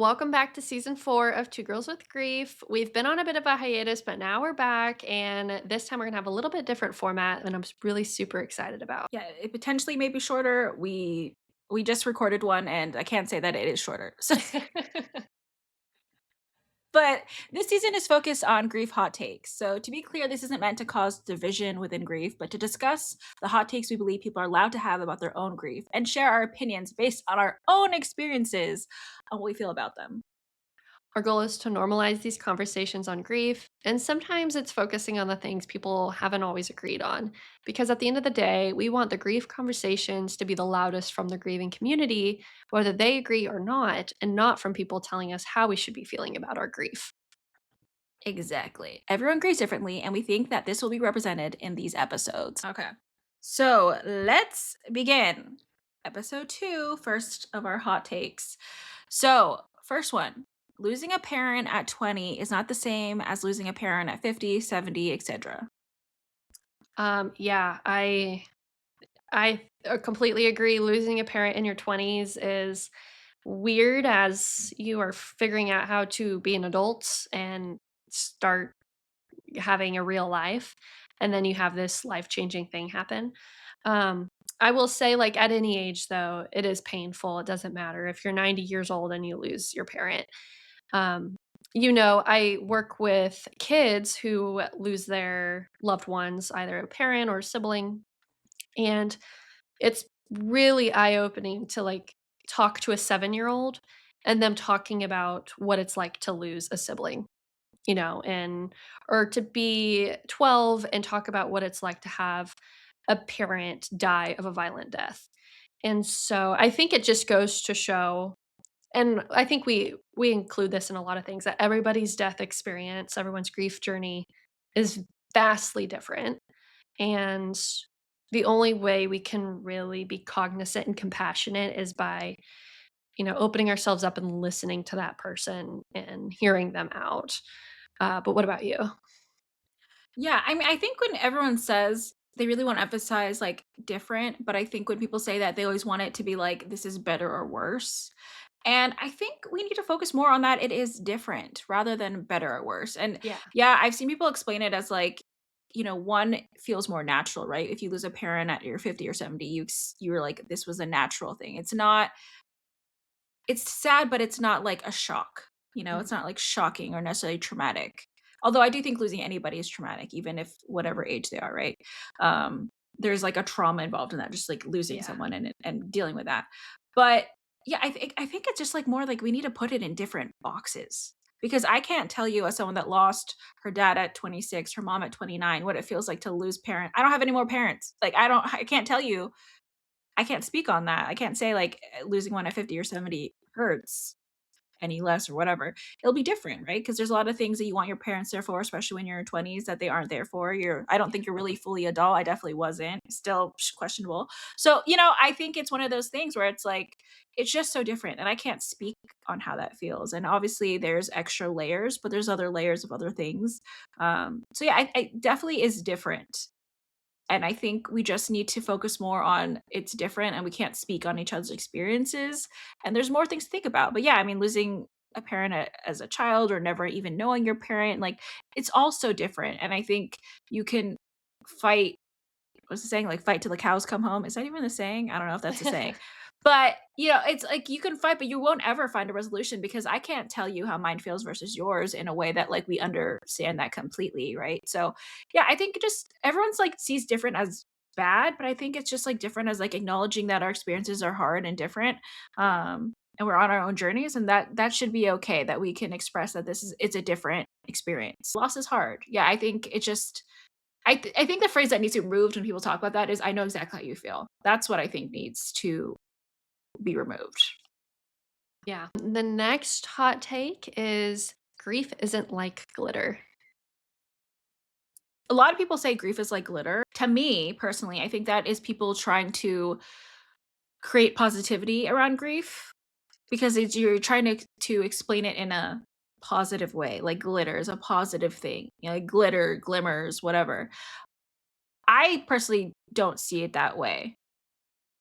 welcome back to season 4 of Two Girls with Grief. We've been on a bit of a hiatus, but now we're back, and this time we're gonna have a little bit different format, and really super excited about. Yeah, it potentially may be shorter. We just recorded one and I can't say that it is shorter. So, but this season is focused on grief hot takes. So to be clear, this isn't meant to cause division within grief, but to discuss the hot takes we believe people are allowed to have about their own grief and share our opinions based on our own experiences on what we feel about them. Our goal is to normalize these conversations on grief, and sometimes it's focusing on the things people haven't always agreed on. Because at the end of the day, we want the grief conversations to be the loudest from the grieving community, whether they agree or not, and not from people telling us how we should be feeling about our grief. Exactly. Everyone grieves differently, and we think that this will be represented in these episodes. Okay. So let's begin. Episode 2, first of our hot takes. So, first one, losing a parent at 20 is not the same as losing a parent at 50, 70, etc. Yeah, I completely agree. Losing a parent in your 20s is weird as you are figuring out how to be an adult and start having a real life, and then you have this life-changing thing happen. Um, I will say, like, at any age, though, it is painful. It doesn't matter if you're 90 years old and you lose your parent. Um, I work with kids who lose their loved ones, either a parent or a sibling, and it's really eye-opening to, like, talk to a seven-year-old and them talking about what it's like to lose a sibling, and or to be 12 and talk about what it's like to have a parent die of a violent death. And so I think it just goes to show, and I think we include this in a lot of things, that everybody's death experience, everyone's grief journey is vastly different. And the only way we can really be cognizant and compassionate is by, opening ourselves up and listening to that person and hearing them out. But what about you? Yeah, I mean, I think when everyone says they really want to emphasize like different, but I think when people say that, they always want it to be like this is better or worse. And I think we need to focus more on that it is different rather than better or worse. And Yeah. yeah, I've seen people explain it as like, one feels more natural, right? If you lose a parent at your 50 or 70, you're like this was a natural thing. It's not, it's sad, but it's not like a shock. Mhm. It's not like shocking or necessarily traumatic. Although I do think losing anybody is traumatic, even if whatever age they are, right? Um, there's like a trauma involved in that, just like losing Yeah. someone and dealing with that. But yeah, I think it's just like more like we need to put it in different boxes. Because I can't tell you as someone that lost her dad at 26, her mom at 29, what it feels like to lose parent. I don't have any more parents. Like I can't tell you, I can't speak on that. I can't say like losing one at 50 or 70 hurts any less or whatever. It'll be different, right? Because there's a lot of things that you want your parents there for, especially when you're in 20s that they aren't there for. I don't think you're really fully adult. I definitely wasn't. Still questionable. So, I think it's one of those things where it's like it's just so different and I can't speak on how that feels. And obviously there's extra layers, but there's other layers of other things. So yeah, I definitely is different. And I think we just need to focus more on it's different and we can't speak on each other's experiences. And there's more things to think about. But yeah, I mean, losing a parent as a child or never even knowing your parent, like it's all so different. And I think you can fight, what's the saying? Like fight till the cows come home. Is that even a saying? I don't know if that's a saying. But, it's like you can fight, but you won't ever find a resolution because I can't tell you how mine feels versus yours in a way that like we understand that completely, right? So, yeah, I think it just everyone's like sees different as bad, but I think it's just like different as like acknowledging that our experiences are hard and different. Yeah. And we're on our own journeys and that should be okay that we can express that it's a different experience. Loss is hard. Yeah, I think it just I think the phrase that needs to be removed when people talk about that is I know exactly how you feel. That's what I think needs to be removed. Yeah. The next hot take is grief isn't like glitter. A lot of people say grief is like glitter. To me, personally, I think that is people trying to create positivity around grief because you're trying to explain it in a positive way. Like glitter is a positive thing. Like glitter, glimmers, whatever. I personally don't see it that way.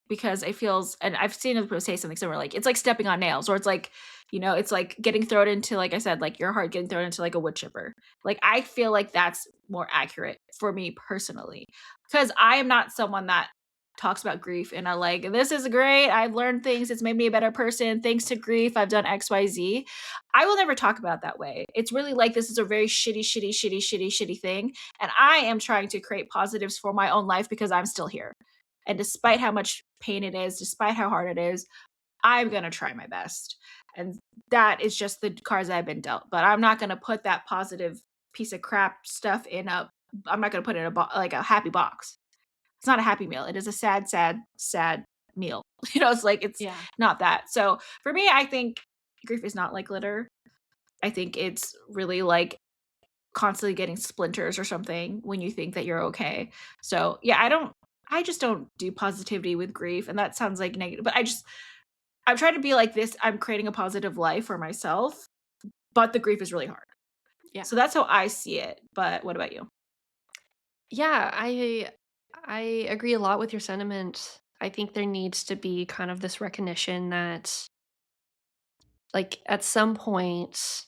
Because it feels and I've seen other people say something similar, like, it's like stepping on nails, or it's like You know, it's like getting thrown into, like I said, like your heart getting thrown into like a wood chipper. Like I feel like that's more accurate for me personally. Because I am not someone that talks about grief and I like, this is great. I've learned things. It's made me a better person. Thanks to grief, I've done XYZ. I will never talk about it that way. It's really like this is a very shitty thing. And I am trying to create positives for my own life because I'm still here. And despite how much pain it is, despite how hard it is, I'm going to try my best. And that is just the cards I've been dealt. But I'm not going to put that positive piece of crap stuff in a, I'm not going to put it in a like a happy box. It's not a happy meal. It is a sad meal. You know, it's like it's Yeah. not that. So for me, I think grief is not like glitter. I think it's really like constantly getting splinters or something when you think that you're okay. So yeah, I just don't do positivity with grief. And that sounds like negative, but I'm trying to be like this. I'm creating a positive life for myself, but the grief is really hard. Yeah. So that's how I see it. But what about you? Yeah, I agree a lot with your sentiment. I think there needs to be kind of this recognition that like at some point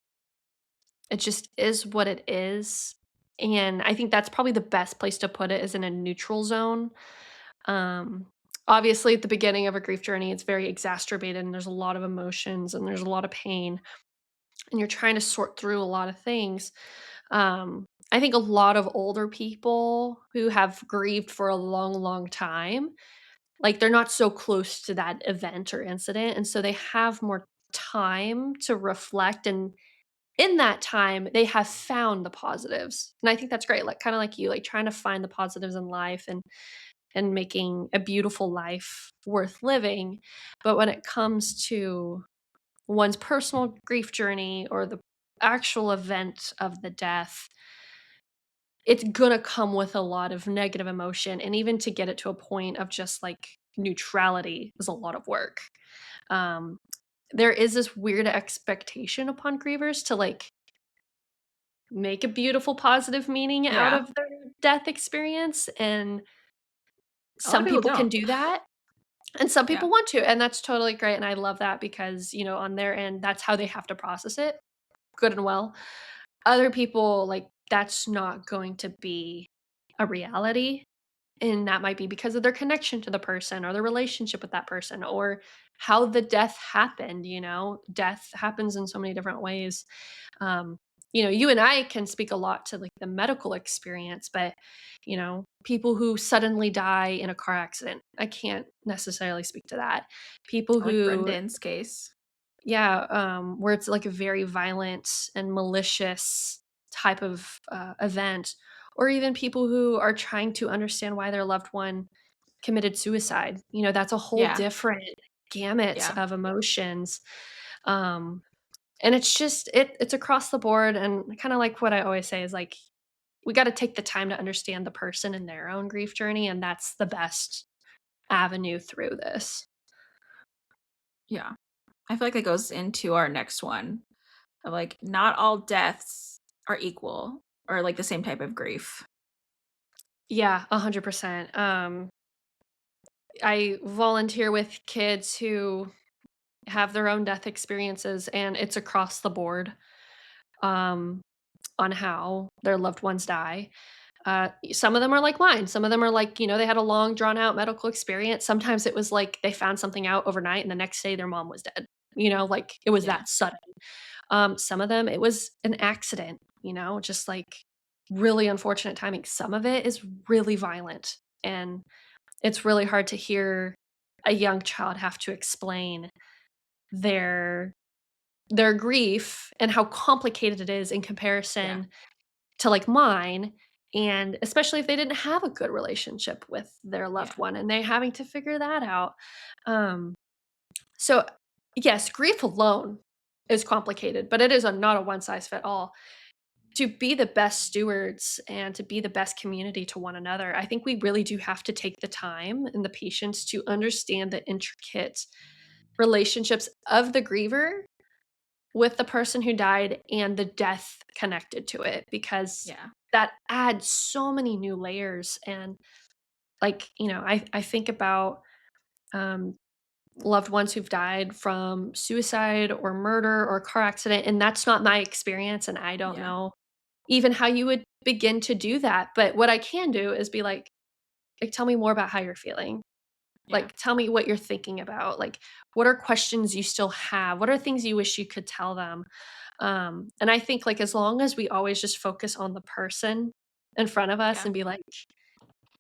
it just is what it is. And I think that's probably the best place to put it is in a neutral zone. Um Obviously at the beginning of a grief journey it's very exacerbated and there's a lot of emotions and there's a lot of pain and you're trying to sort through a lot of things. I think a lot of older people who have grieved for a long, long time, like they're not so close to that event or incident. And so they have more time to reflect. And in that time, they have found the positives. And I think that's great. Like kind of like you, like trying to find the positives in life and making a beautiful life worth living. But when it comes to one's personal grief journey or the actual event of the death, it's gonna come with a lot of negative emotion, and even to get it to a point of just, like, neutrality is a lot of work. Um, there is this weird expectation upon grievers to, like, make a beautiful positive meaning out Yeah. of their death experience, and A lot some of people people can don't. do that, and some Yeah. people want to, and that's totally great, and I love that because, on their end, that's how they have to process it, good and well. Other people, like, that's not going to be a reality. And that might be because of their connection to the person or their relationship with that person or how the death happened, Death happens in so many different ways. Um, you and I can speak a lot to like the medical experience, but people who suddenly die in a car accident, I can't necessarily speak to that. People Like who Brendan's case. yeah, where it's like a very violent and malicious type of event, or even people who are trying to understand why their loved one committed suicide. That's a whole Yeah. different gamut Yeah. of emotions. Um, and it's just it's across the board. And kind of like what I always say is like we got to take the time to understand the person and their own grief journey, and that's the best avenue through this. Yeah. I feel like that goes into our next one of like not all deaths are equal or like the same type of grief. Yeah, 100%. I volunteer with kids who have their own death experiences, and it's across the board um, on how their loved ones die. Some of them are like mine. Some of them are like, they had a long, drawn out medical experience. Sometimes it was like they found something out overnight, and the next day their mom was dead. Like it was Yeah. that sudden. Some of them, it was an accident, just like really unfortunate timing. Some of it is really violent. And it's really hard to hear a young child have to explain their their grief and how complicated it is in Yeah. comparison to, like, mine, and especially if they didn't have a good relationship with their Yeah. loved one and they having to figure that out. Um, so, yes, grief alone is complicated, but it is not a one size fit all. To be the best stewards and to be the best community to one another, I think we really do have to take the time and the patience to understand the intricate relationships of the griever with the person who died and the death connected to it, because Yeah. that adds so many new layers. And like, I think about um loved ones who've died from suicide or murder or car accident, and that's not my experience, and I don't Yeah. know even how you would begin to do that, but what I can do is be like, "Tell me more about how you're feeling." Yeah. Like, tell me what you're thinking about. Like, what are questions you still have? What are things you wish you could tell them? And I think, like, as long as we always just focus on the person in front of us Yeah. and be like,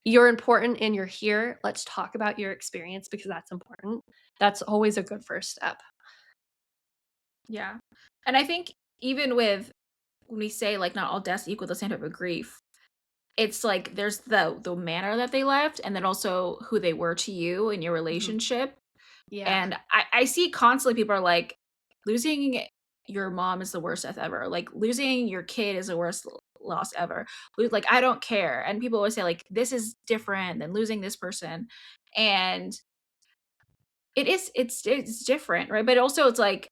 "You're important and you're here. Let's talk about your experience because that's important." That's always a good first step. Yeah. And I think even with when we say, like, not all deaths equal the same type of grief, it's like there's the manner that they left and then also who they were to you in your Mhm. relationship. Yeah. And I see constantly people are like, "Losing your mom is the worst death ever." Like, "Losing your kid is the worst loss ever." Like, "I don't care." And people always say, like, "This is different than losing this person." And it's different, right? But also it's like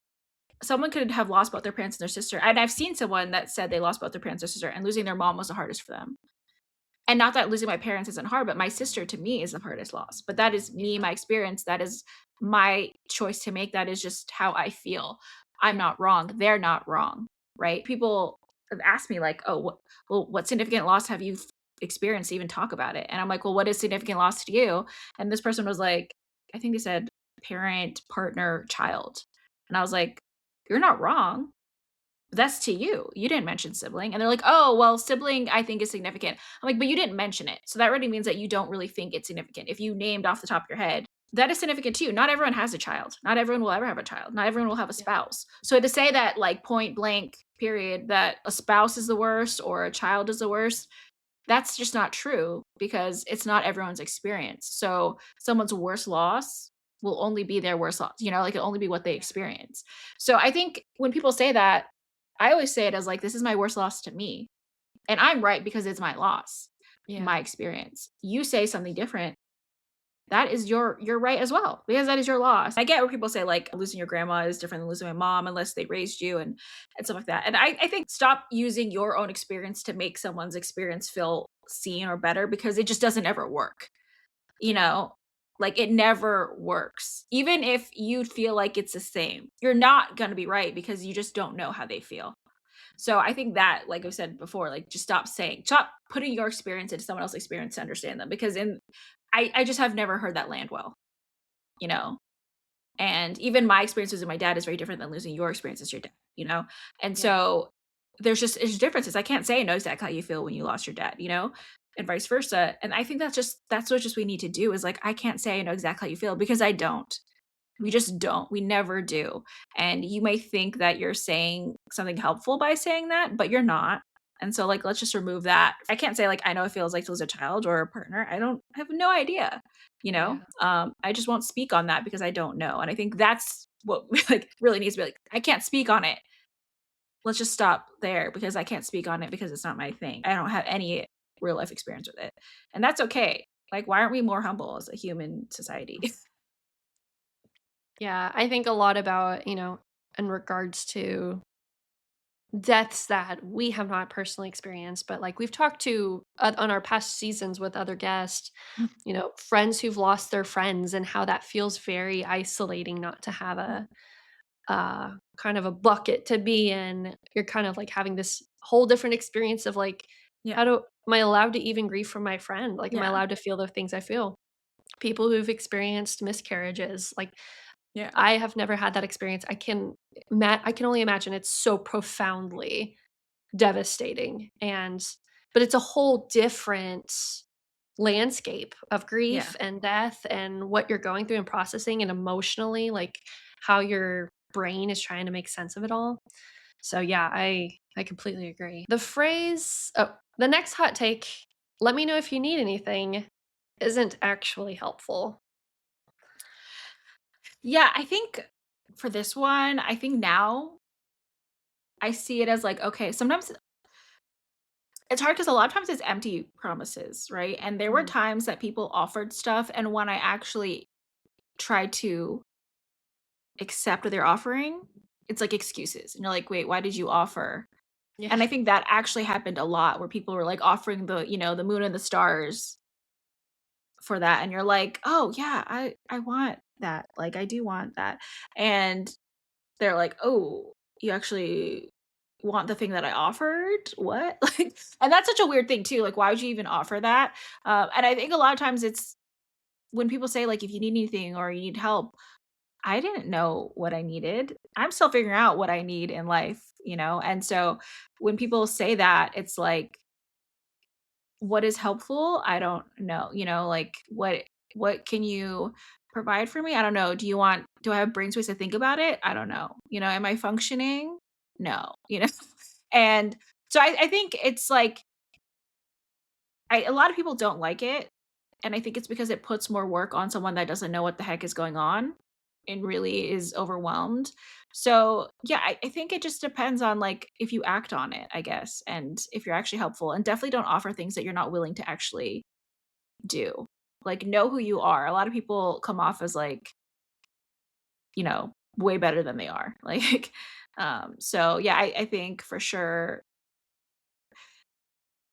someone could have lost both their parents and their sister. And I've seen someone that said they lost both their parents and sister, and losing their mom was the hardest for them. And not that losing my parents isn't hard, but my sister to me is the hardest loss. But that is me, Yeah. my experience. That is my choice to make. That is just how I feel. I'm Yeah. not wrong. They're not wrong, right? People have asked me like, "Oh, what significant loss have you experienced to even talk about it?" And I'm like, "Well, what is significant loss to you?" And this person was like, I think they said parent, partner, child. And I was like, "You're not wrong. That's to you. You didn't mention sibling." And they're like, "Oh, well, sibling I think is significant." I'm like, "But you didn't mention it. So that already means that you don't really think it's significant. If you named off the top of your head, that is significant to you. Not everyone has a child. Not everyone will ever have a child. Not everyone will have a Yeah. spouse." So to say that like point blank period that a spouse is the worst or a child is the worst, that's just not true because it's not everyone's experience. So someone's worst loss will only be their worst loss, like it'll only be what they Yeah. experience. So I think when people say that, I always say it as like, this is my worst loss to me. And I'm right because it's my loss, Yeah. my experience. You say something different, that is you're right as well, because that is your loss. I get where people say like losing your grandma is different than losing my mom unless they raised you and stuff like that. And I think stop using your own experience to make someone's experience feel seen or better because it just doesn't ever work. You Yeah. know, like it never works. Even if you feel like it's the same, you're not gonna be right because you just don't know how they feel. So I think that, like I said before, like just stop putting your experience into someone else's experience to understand them because I just have never heard that land well, you know? And even my experience losing my dad is very different than losing your experience as your dad? And Yeah. so there's differences. I can't say I know exactly how you feel when you lost your dad? And vice versa. And I think that's what just we need to do is like I can't say I know exactly how you feel because I don't. We just don't. We never do. And you may think that you're saying something helpful by saying that, but you're not. And so, like, let's just remove that. I can't say, like, I know it feels like to lose a child or a partner. I have no idea, Yeah. I just won't speak on that because I don't know. And I think that's what like really needs to be like, I can't speak on it. Let's just stop there because I can't speak on it because it's not my thing. I don't have any real life experience with it. And that's okay. Like, why aren't we more humble as a human society? Yeah. I think a lot about, in regards to deaths that we have not personally experienced, but like we've talked to on our past seasons with other guests, friends who've lost their friends and how that feels very isolating not to have a kind of a bucket to be in. You're kind of like having this whole different experience of like, Yeah. how do am I allowed to even grieve for my friend? Like, am I Yeah. allowed to feel the things I feel? People who've experienced miscarriages, like Yeah. I have never had that experience. I can only imagine it's so profoundly devastating, but it's a whole different landscape of Yeah. grief and death and what you're going through and processing and emotionally, like, how your brain is trying to make sense of it all. So, yeah, I completely agree. The next hot take, "Let me know if you need anything," isn't actually helpful. Yeah, I think for this one, I think now I see it as like, okay, sometimes it's hard because a lot of times it's empty promises, right? And there were Mhm. times that people offered stuff, and when I actually tried to accept what they're offering, it's like excuses. And you're like, wait, why did you offer? Yeah. And I think that actually happened a lot where people were like offering the moon and the stars for that. And you're like, oh yeah, I want that, like, I do want that." And they're like, "Oh, you actually want the thing that I offered? What?" Like, and that's such a weird thing too, like, why would you even offer that? And I think a lot of times it's when people say, like, "If you need anything or you need help," I didn't know what I needed. I'm still figuring out what I need in life, you know? And so when people say that, it's like, what is helpful? I don't know, you know, like what can you provide for me? I don't know. Do I have brain space to think about it? I don't know. You know, am I functioning? No, you know. And so I think it's like a lot of people don't like it, and I think it's because it puts more work on someone that doesn't know what the heck is going on and really is overwhelmed. So, yeah, I think it just depends on, like, if you act on it, I guess, and if you're actually helpful, and definitely don't offer things that you're not willing to actually do. Like, know who you are. A lot of people come off as, like, way better than they are. Like, so, yeah, I think for sure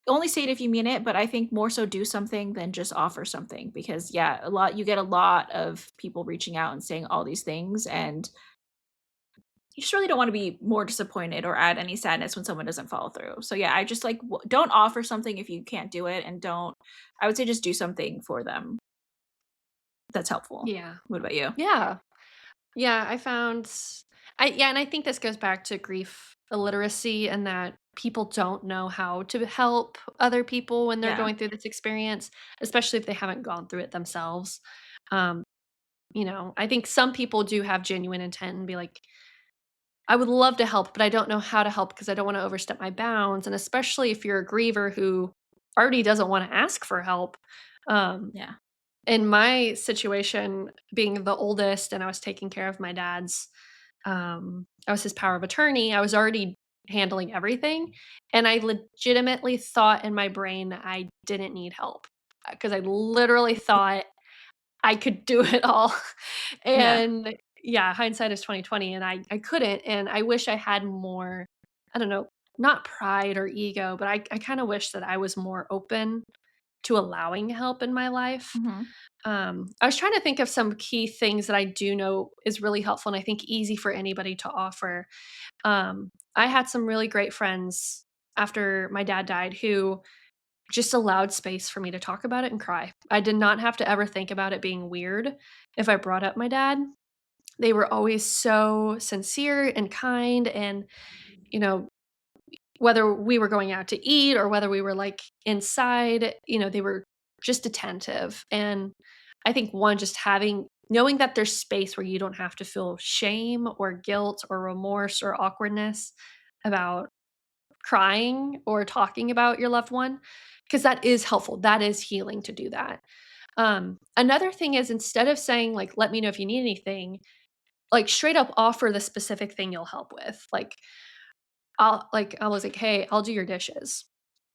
only say it if you mean it, but I think more so do something than just offer something because yeah, you get a lot of people reaching out and saying all these things and you just really don't want to be more disappointed or add any sadness when someone doesn't follow through. So yeah, I just like don't offer something if you can't do it and don't I would say just do something for them that's helpful. Yeah. What about you? Yeah. Yeah, I found and I think this goes back to grief illiteracy and that people don't know how to help other people when they're Yeah. going through this experience, especially if they haven't gone through it themselves. Um, I think some people do have genuine intent and be like, I would love to help, but I don't know how to help because I don't want to overstep my bounds. And especially if you're a griever who already doesn't want to ask for help. Um, Yeah. in my situation, being the oldest and I was taking care of my dad's I was his power of attorney, I was already handling everything, and I legitimately thought in my brain I didn't need help, because I literally thought I could do it all. Yeah. And yeah, hindsight is 2020, and I couldn't, and I wish I had more, I don't know, not pride or ego, but I kinda wish that I was more open to allowing help in my life. Mhm. I was trying to think of some key things that I do know is really helpful and I think easy for anybody to offer. I had some really great friends after my dad died who just allowed space for me to talk about it and cry. I did not have to ever think about it being weird if I brought up my dad. They were always so sincere and kind and, you know, whether we were going out to eat or whether we were, like, inside, they were just attentive, and I think one, just knowing that there's space where you don't have to feel shame or guilt or remorse or awkwardness about crying or talking about your loved one, because that is helpful, that is healing to do that. Another thing is instead of saying, like, "Let me know if you need anything," like, straight up offer the specific thing you'll help with, I was like, "Hey, I'll do your dishes."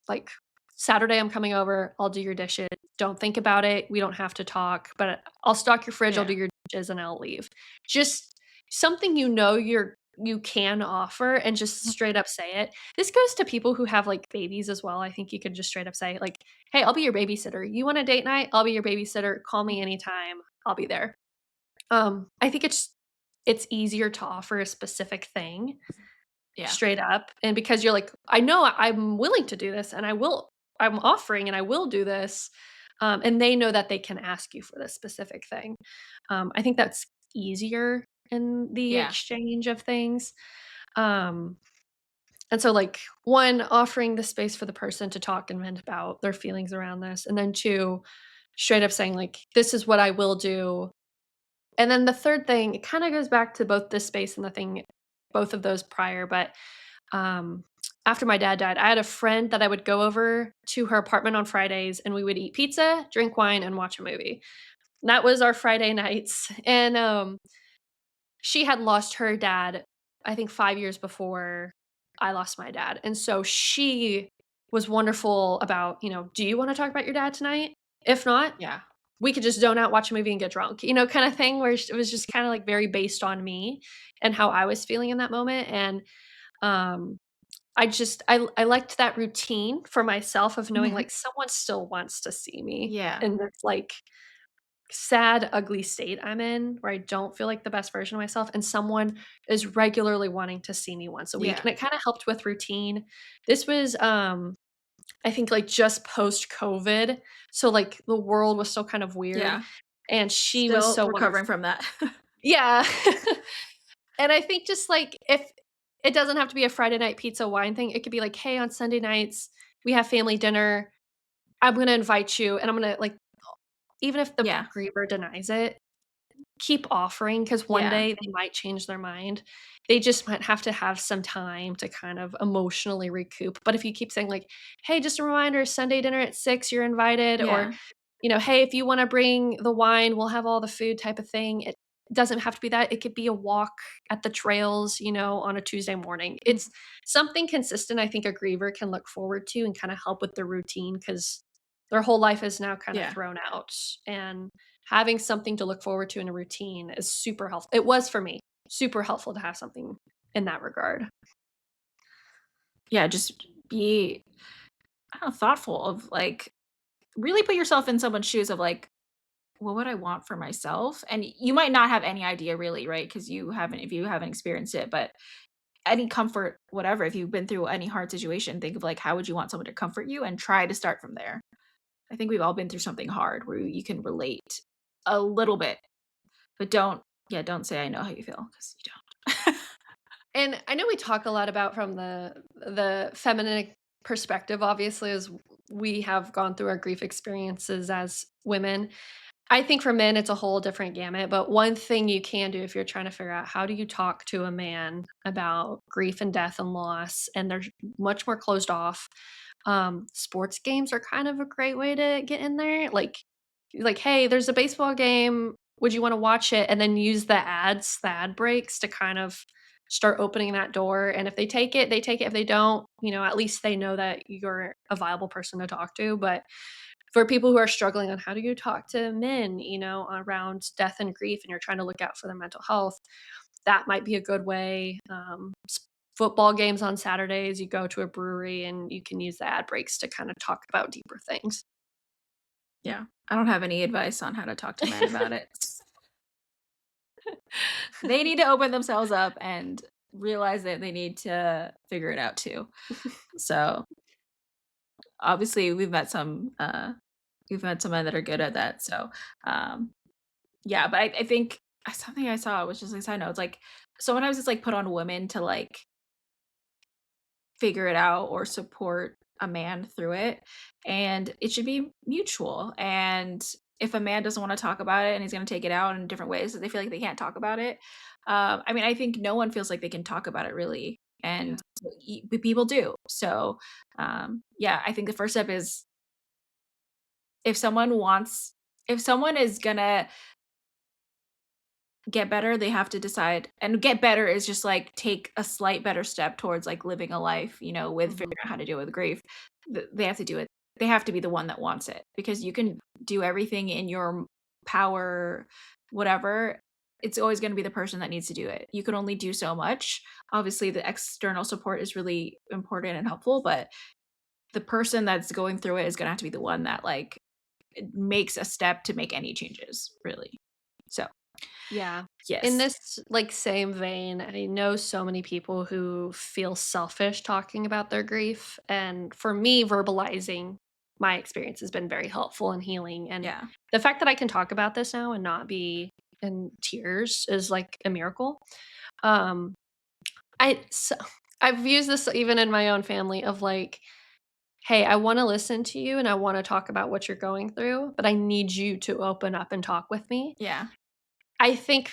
Like, "Saturday, I'm coming over, I'll do your dishes. Don't think about it, we don't have to talk, but I'll stock your fridge, I'll do Yeah. your dishes, and I'll leave." Just something you can offer and just Mhm. straight up say it. This goes to people who have, like, babies as well. I think you could just straight up say, like, "Hey, I'll be your babysitter. You want a date night? I'll be your babysitter. Call me anytime. I'll be there." I think it's easier to offer a specific thing Yeah. straight up, and because you're like, "I know I'm willing to do this, and I'm offering and I will do this," and they know that they can ask you for this specific thing. I think that's easier in the Yeah. exchange of things. Um, and so, like, 1, offering the space for the person to talk and vent about their feelings around this, and then 2, straight up saying, like, "This is what I will do." And then the 3rd thing, it kinda goes back to both this space and the thing both of those prior, but um, after my dad died, I had a friend that I would go over to her apartment on Fridays and we would eat pizza, drink wine, and watch a movie. And that was our Friday nights. And she had lost her dad, I think 5 years before I lost my dad. And so she was wonderful about, do you want to talk about your dad tonight? If not, Yeah. we could just zone out, watch a movie, and get drunk, kind of thing, where it was just kind of like very based on me and how I was feeling in that moment. And um, I liked that routine for myself of knowing, Mhm. like, someone still wants to see me, Yeah. and it's like sad, ugly state I'm in where I don't feel like the best version of myself, and someone is regularly wanting to see me once a week, Yeah. and it kinda helped with routine. This was, I think, like, just post-COVID, so, like, the world was still kind of weird, Yeah. and she was Still so recovering wonderful. from that. Yeah. And I think just, like, if it doesn't have to be a Friday night pizza wine thing, it could be like, "Hey, on Sunday nights, we have family dinner. I'm gonna invite you, and I'm gonna, like," even if the Yeah. griever denies it, keep offering, because one Yeah. day they might change their mind. They just might have to have some time to kind of emotionally recoup, but if you keep saying like, "Hey, just a reminder, Sunday dinner at 6, you're invited," or, Yeah. "Hey, if you wanna bring the wine, we'll have all the food," type of thing. It doesn't have to be that, it could be a walk at the trails, on a Tuesday morning. Mm. It's something consistent I think a griever can look forward to and kinda help with their routine, because their whole life is now kinda Yeah. thrown out, and having something to look forward to in a routine is super helpful. It was for me, super helpful to have something in that regard. Yeah, just be, I don't know, thoughtful of, like, really put yourself in someone's shoes of, like, what would I want for myself? And you might not have any idea really, right? Because you haven't experienced it, but any comfort, whatever, if you've been through any hard situation, think of, like, how would you want someone to comfort you and try to start from there. I think we've all been through something hard where you can relate a little bit, but don't say, "I know how you feel," because you don't. And I know we talk a lot about from the feminine perspective, obviously, as we have gone through our grief experiences as women. I think for men, it's a whole different gamut, but one thing you can do if you're trying to figure out how do you talk to a man about grief and death and loss, and they're much more closed off. Sports games are kind of a great way to get in there. Like, hey, there's a baseball game. Would you want to watch it? And then use the ad breaks to kind of start opening that door. And if they take it, they take it. If they don't, at least they know that you're a viable person to talk to. But for people who are struggling on how do you talk to men, around death and grief, and you're trying to look out for their mental health, that might be a good way. Football games on Saturdays, you go to a brewery and you can use the ad breaks to kind of talk about deeper things. Yeah. I don't have any advice on how to talk to men about it. They need to open themselves up and realize that they need to figure it out too. So, obviously, we've met some men that are good at that, so, um, yeah, but I think something I saw was just like side notes, like, sometimes it's, like, put on women to, like, figure it out or support a man through it, and it should be mutual, and if a man doesn't wanna talk about it and he's gonna take it out in different ways that they feel like they can't talk about it, I mean, I think no one feels like they can talk about it really, Yeah. and but people do, so, yeah, I think the first step is if someone wants if someone is gonna get better, they have to decide, and get better is just, like, take a slight better step towards, like, living a life, with Mhm. figuring out how to deal with grief. They have to do it. They have to be the one that wants it, because you can do everything in your power, whatever, it's always gonna be the person that needs to do it. You can only do so much. Obviously, the external support is really important and helpful, but the person that's going through it is gonna have to be the one that, like, makes a step to make any changes, really. So, Yeah. In yes. this, like, same vein, I know so many people who feel selfish talking about their grief, and for me, verbalizing my experience has been very helpful and healing, and Yeah. the fact that I can talk about this now and not be in tears is, like, a miracle. Um, I so I've used this even in my own family of, like, "Hey, I wanna listen to you and I wanna talk about what you're going through, but I need you to open up and talk with me." Yeah. I think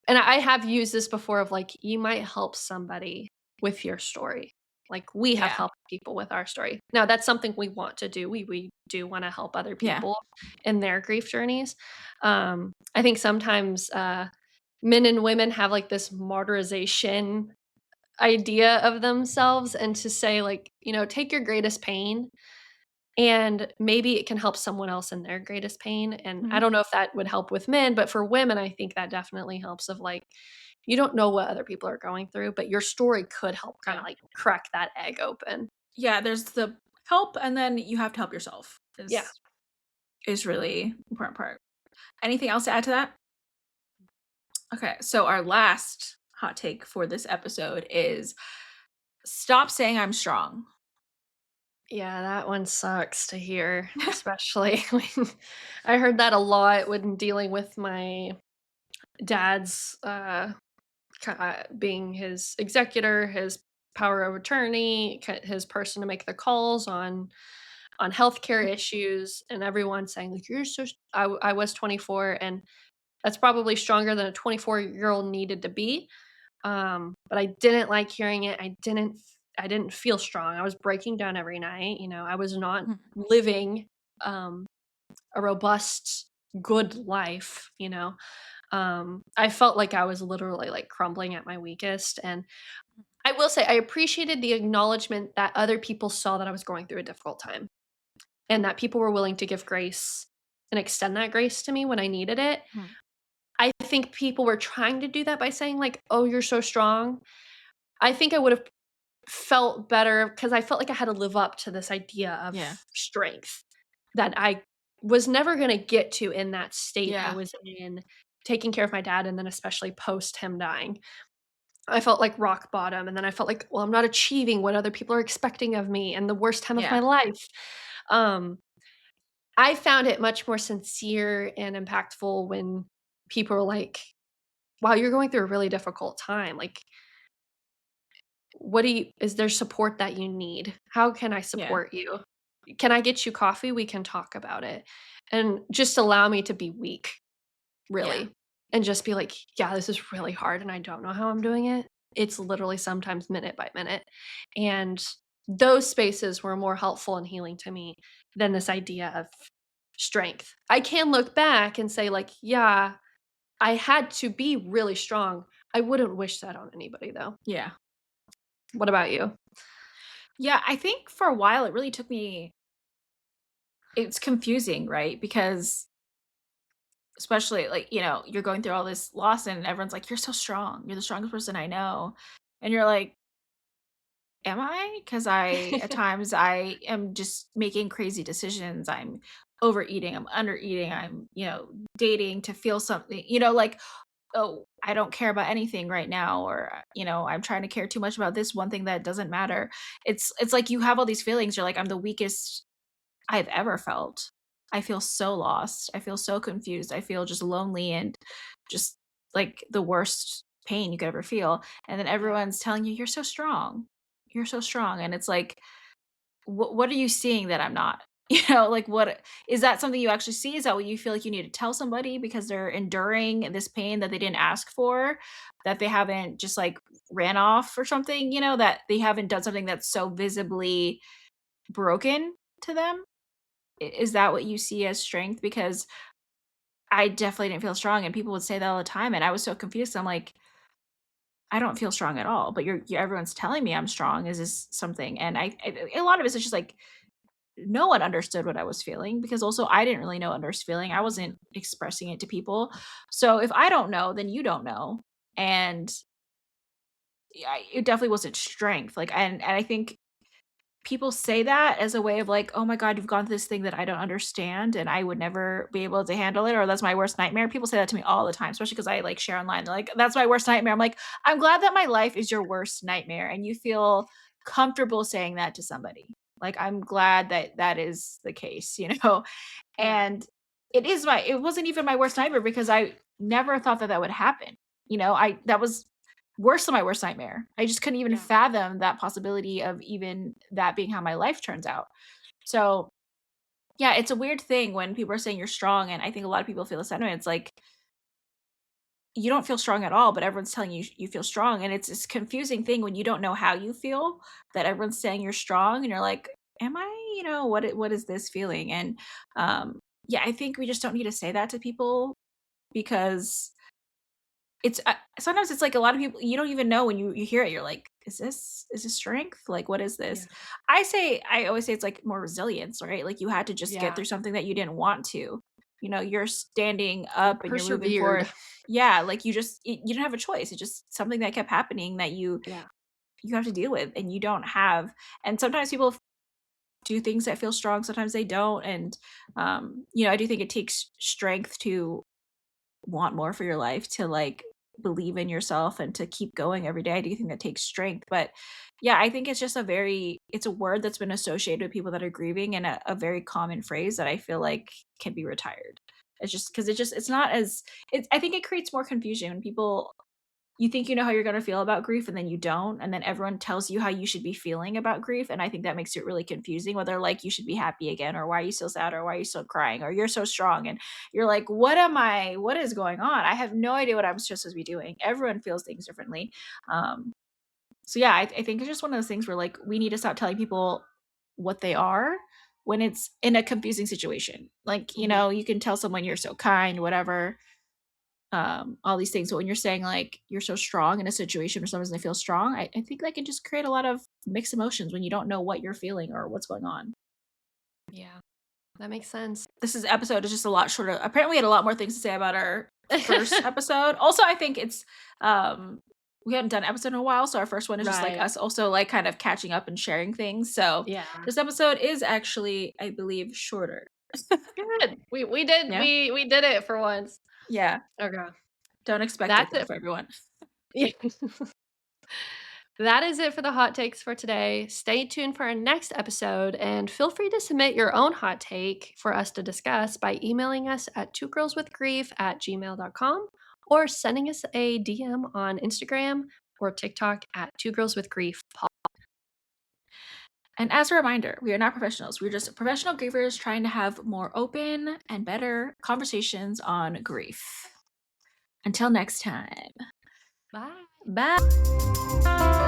and I have used this before of, like, you might help somebody with your story. Like, we have Yeah. helped people with our story. Now that's something we want to do. We do wanna help other Yeah. people in their grief journeys. I think sometimes, men and women have, like, this martyrization idea of themselves, and to say, like, "Take your greatest pain and maybe it can help someone else in their greatest pain," and I Mhm. don't know if that would help with men, but for women, I think that definitely helps of, like, you don't know what other people are going through, but your story could help kinda, Yeah. like, crack that egg open. Yeah, there's the help, and then you have to help yourself Yeah. is really important part. Anything else to add to that? Okay, so our last hot take for this episode is stop saying I'm strong. Yeah, that one sucks to hear, especially when I heard that a lot when dealing with my dad's, being his executor, his power of attorney, his person to make the calls on healthcare issues, and everyone saying like, "You're so." I was 24, and that's probably stronger than a 24-year-old needed to be. But I didn't like hearing it. I didn't feel strong. I was breaking down every night. I was not Mhm, living um, a robust, good life. I felt like I was literally like crumbling at my weakest, and I will say I appreciated the acknowledgement that other people saw that I was going through a difficult time and that people were willing to give grace and extend that grace to me when I needed it. mhm. I think people were trying to do that by saying like, "Oh, you're so strong." I think I would have felt better because I felt like I had to live up to this idea of Yeah, strength that I was never gonna get to in that state I yeah, was in, taking care of my dad, and then especially post him dying. I felt like rock bottom, and then I felt like, well, I'm not achieving what other people are expecting of me and the worst time of my yeah, life. Um, I found it much more sincere and impactful when people were like, "Wow, you're going through a really difficult time. Like, what do you is there support that you need? How can I yeah, support you? Can I get you coffee? We can talk about it." And just allow me to be weak, yeah, really, and just be like, "Yeah, this is really hard and I don't know how I'm doing it." It's literally sometimes minute by minute. And those spaces were more helpful and healing to me than this idea of strength. I can look back and say like, "Yeah, I had to be really strong." I wouldn't wish that on anybody though. yeah. What about you? Yeah, I think for a while it really took me it's confusing, right? Because especially, like, you're going through all this loss and everyone's like, "You're so strong. You're the strongest person I know." And you're like, "Am I?" Because at times, I am just making crazy decisions. I'm overeating, I'm undereating, I'm, dating to feel something, like, "Oh, I don't care about anything right now," or, "I'm trying to care too much about this one thing that doesn't matter." It's like you have all these feelings. You're like, "I'm the weakest I've ever felt. I feel so lost. I feel so confused. I feel just lonely and just like the worst pain you could ever feel." And then Yeah, everyone's telling you, "You're so strong. You're so strong." And it's like, what are you seeing that I'm not?" Like, what is that something you actually see? Is that what you feel like you need to tell somebody because they're enduring this pain that they didn't ask for, that they haven't just like ran off or something, that they haven't done something that's so visibly broken to them? Is that what you see as strength? Because I definitely didn't feel strong, and people would say that all the time, and I was so confused. I'm like, "I don't feel strong at all, but everyone's telling me I'm strong. Is this something?" And a lot of it's just like no one understood what I was feeling because also I didn't really know what I was feeling. I wasn't expressing it to people. So if I don't know, then you don't know. And yeah, it definitely wasn't strength. Like, and I think people say that as a way of like, "Oh my god, you've gone through this thing that I don't understand, and I would never be able to handle it," or "That's my worst nightmare." People say that to me all the time, especially because I, like, share online. They're like, "That's my worst nightmare." I'm like, "I'm glad that my life is your worst nightmare, and you feel comfortable saying that to somebody." Like, I'm glad that that is the case, you know? yeah, And it wasn't even my worst nightmare because I never thought that that would happen, I that was worse than my worst nightmare. I just couldn't even yeah, fathom that possibility of even that being how my life turns out. So, yeah, it's a weird thing when people are saying you're strong, and I think a lot of people feel the same way. It's like, you don't feel strong at all, but everyone's telling you you feel strong, and it's this confusing thing when you don't know how you feel, that everyone's saying you're strong, and you're like, "Am I?" What is this feeling? And, yeah, I think we just don't need to say that to people because sometimes it's like a lot of people you don't even know when you hear it, you're like, "Is this strength? Like, what is this?" yeah, I always say it's like more resilience, right? Like, you had to just get yeah. through something that you didn't want to. You're standing You up and you're moving persevered. forward. Yeah, like, you didn't have a choice. It's just something that kept happening that you Yeah, you have to deal with, and you don't have and sometimes people do things that feel strong, sometimes they don't, and, I do think it takes strength to want more for your life, to, like, believe in yourself and to keep going every day. I do think that takes strength, but, yeah, I think it's just it's a word that's been associated with people that are grieving, and a very common phrase that I feel like can be retired. It's just because it's not as I think it creates more confusion when people you think you know how you're gonna feel about grief, and then you don't, and then everyone tells you how you should be feeling about grief, and I think that makes it really confusing, whether, like, you should be happy again, or why are you so sad, or why are you still crying, or you're so strong, and you're like, what is going on? I have no idea what I'm supposed to be doing. Everyone feels things differently. Um, so yeah, I think it's just one of those things where, like, we need to stop telling people what they are when it's in a confusing situation. Like, Mhm. you can tell someone you're so kind, whatever, all these things. But when you're saying, like, you're so strong in a situation where someone doesn't feel strong, I think that can just create a lot of mixed emotions when you don't know what you're feeling or what's going on. Yeah, that makes sense. This episode is just a lot shorter. Apparently, we had a lot more things to say about our first episode. Also, I think um, we hadn't done an episode in a while, so our first one is just like Right. us also like kind of catching up and sharing things. So Yeah. this episode is actually, I believe, shorter. Good. We did Yeah. we did it for once. Yeah. Okay. Don't expect it That's though it. for everyone. Yeah. That is it for the hot takes for today. Stay tuned for our next episode and feel free to submit your own hot take for us to discuss by emailing us at twogirlswithgrief@gmail.com or sending us a DM on Instagram or TikTok at twogirlswithgrief. And as a reminder, we are not professionals. We're just professional grievers trying to have more open and better conversations on grief. Until next time. Bye. Bye.